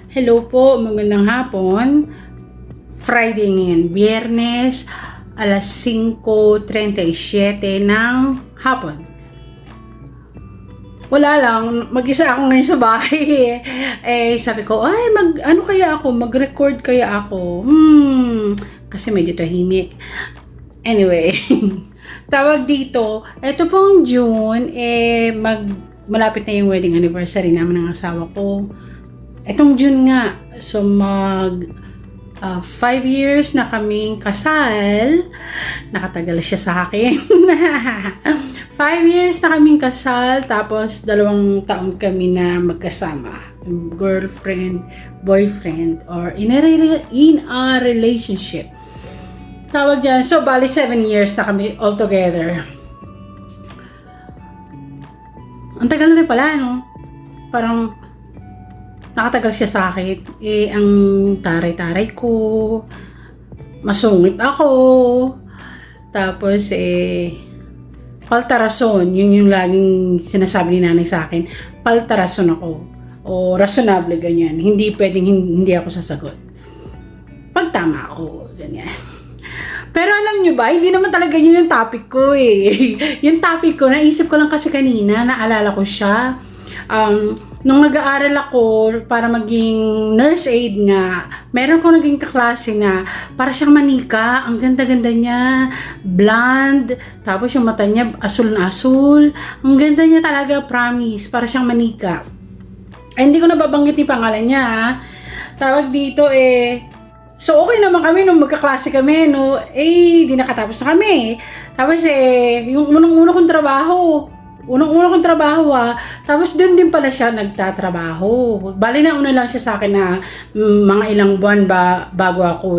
Hello po, magandang hapon. Friday ngayon, Biyernes, alas 5:37 ng hapon. Wala lang, mag-isa ako ngayon sa bahay. Sabi ko, ano kaya ako? Mag-record kaya ako? Kasi medyo tahimik. Anyway, tawag dito, ito pong June, malapit na yung wedding anniversary namin ng asawa ko. Etong June nga, so 5 years na kaming kasal. Nakatagal siya sa akin. 5 years na kaming kasal, tapos 2 taon kami na magkasama. Girlfriend, boyfriend, or in a relationship. Tawag dyan. So, bali 7 years na kami all together. Ang tagal na rin pala, no? Parang nakatagal siya sa akin. Ang taray-taray ko, masungit ako, tapos paltarason, yun yung laging sinasabi ni nanay sa akin, paltarason ako, o rationable, ganyan, hindi pwedeng hindi ako sasagot pag tama ako, ganyan. Pero alam nyo ba, hindi naman talaga yun yung topic ko yung topic ko, naisip ko lang kasi kanina, naalala ko siya. Nung nag-aaral ako para maging nurse aide nga, meron ko naging kaklase na para siyang manika, ang ganda-ganda niya, blonde, tapos yung mata niya asul na asul, ang ganda niya talaga, promise, para siyang manika. Hindi ko nababanggit yung pangalan niya, tawag dito so okay naman kami nung magkaklase kami, no, di nakatapos na kami. Tapos yung unang-una kong trabaho, tapos doon din pala siya nagtatrabaho. Bali nauna lang siya sa akin na mga ilang buwan bago ako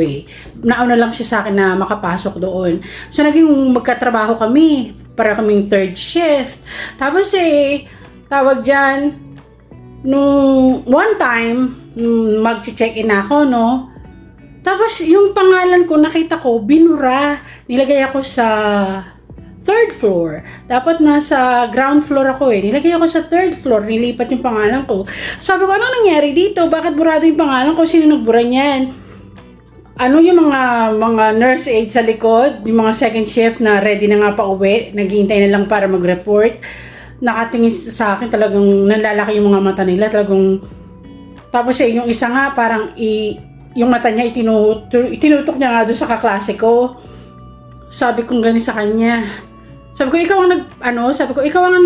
Nauna lang siya sa akin na makapasok doon. So naging magkatrabaho kami, para kaming third shift. Tapos tawag dyan, nung one time, mag-check-in ako, no? Tapos yung pangalan ko, nakita ko, binura. Nilagay ako sa 3rd floor. Dapat nasa ground floor ako Nilagay ako sa 3rd floor. Nilipat yung pangalan ko. Sabi ko, anong nangyari dito? Bakit burado yung pangalan ko? Sino nagbura niyan? Ano yung mga nurse aide sa likod? Yung mga second shift na ready na nga pa uwi. Naghihintay na lang para mag-report. Nakatingin sa akin, talagang nalalaki yung mga mata nila. Talagang, tapos yung isa nga, parang yung mata niya, itinutok niya nga doon sa kaklase ko. Sabi kong gani sa kanya. Sabi ko, ikaw ang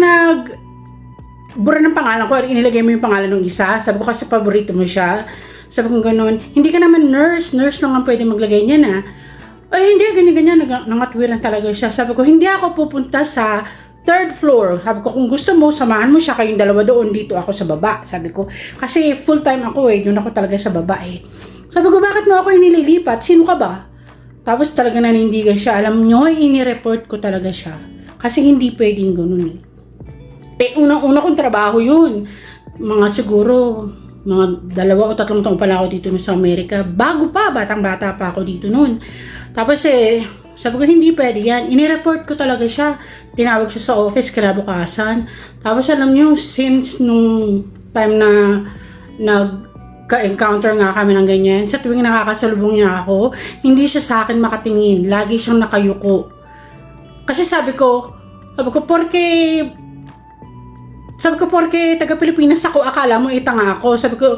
bura ng pangalan ko, inilagay mo yung pangalan ng isa. Sabi ko, kasi paborito mo siya. Sabi ko gano'n, hindi ka naman nurse lang ang pwede maglagay niya na. Hindi, ganyan, nangatwiran talaga siya. Sabi ko, hindi ako pupunta sa 3rd floor. Sabi ko, kung gusto mo, samahan mo siya, kayong dalawa doon, dito ako sa baba. Sabi ko, kasi full time ako doon ako talaga sa baba Sabi ko, bakit mo ako inililipat? Sino ka ba? Tapos talaga nanindigan siya. Alam nyo, inireport ko talaga siya. Kasi hindi pwedeng ganun unang-una kong trabaho yun. Siguro, mga 2 o 3 taon pala ako dito sa Amerika. Batang-bata pa ako dito noon. Tapos sabi ko, hindi pwede yan. Inireport ko talaga siya. Tinawag siya sa office kinabukasan. Tapos alam nyo, since nung time na ka-encounter nga kami ng ganyan, sa tuwing nakakasalubong niya ako, hindi siya sa akin makatingin. Lagi siyang nakayuko. Kasi sabi ko, porke taga Pilipinas ako, akala mo itanga ako. Sabi ko,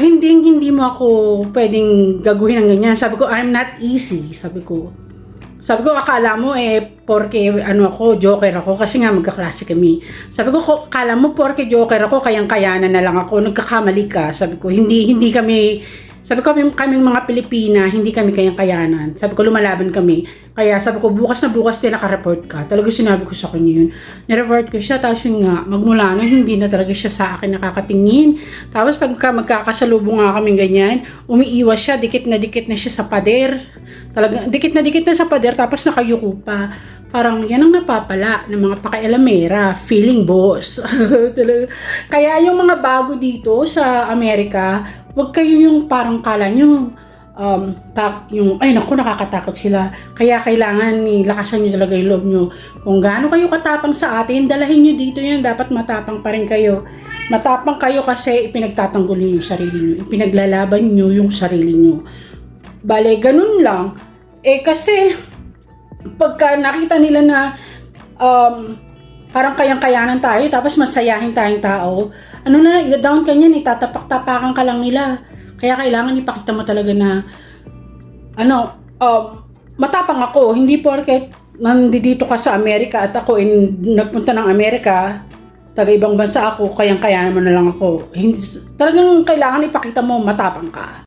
hindi mo ako pwedeng gaguhin ng ganyan. Sabi ko, I'm not easy. Sabi ko, akala mo porke ako, joker ako, kasi nga magkaklase kami. Sabi ko, akala mo porke joker ako, kayang-kayanan na lang ako, nagkakamali ka. Sabi ko, hindi kami, kaming mga Pilipina, hindi kami kayang-kayanan. Sabi ko, lumalaban kami. Kaya sabi ko, bukas na bukas din naka-report ka. Talaga sinabi ko sa kanya yun. Nireport ko siya, tapos yun nga, magmula na, hindi na talaga siya sa akin nakakatingin. Tapos pagka magkakasalubong nga kami ganyan, umiiwas siya, dikit na siya sa pader. Talaga, dikit na sa pader, tapos nakayuko pa. Parang yan ang napapala ng mga pakialamera, feeling boss. Kaya yung mga bago dito sa Amerika, wag kayo yung parang kala nyo, nakakatakot sila. Kaya kailangan lakasan nyo talaga yung loob nyo. Kung gaano kayo katapang sa atin, dalahin nyo dito yan. Dapat matapang pa rin kayo. Matapang kayo kasi ipinagtatanggol niyo yung sarili niyo. Ipinaglalaban niyo yung sarili niyo. Bale, ganun lang. Kasi, pagka nakita nila na parang kayang-kayanan tayo, tapos masayahin tayong tao, i-down ka niyan, tatapak-tapakan ka lang nila. Kaya kailangan ipakita mo talaga na, matapang ako. Hindi porket nandito ka sa Amerika at ako nagpunta ng Amerika, taga ibang bansa ako, kayang-kayanan mo na lang ako. Hindi, talagang kailangan ipakita mo matapang ka.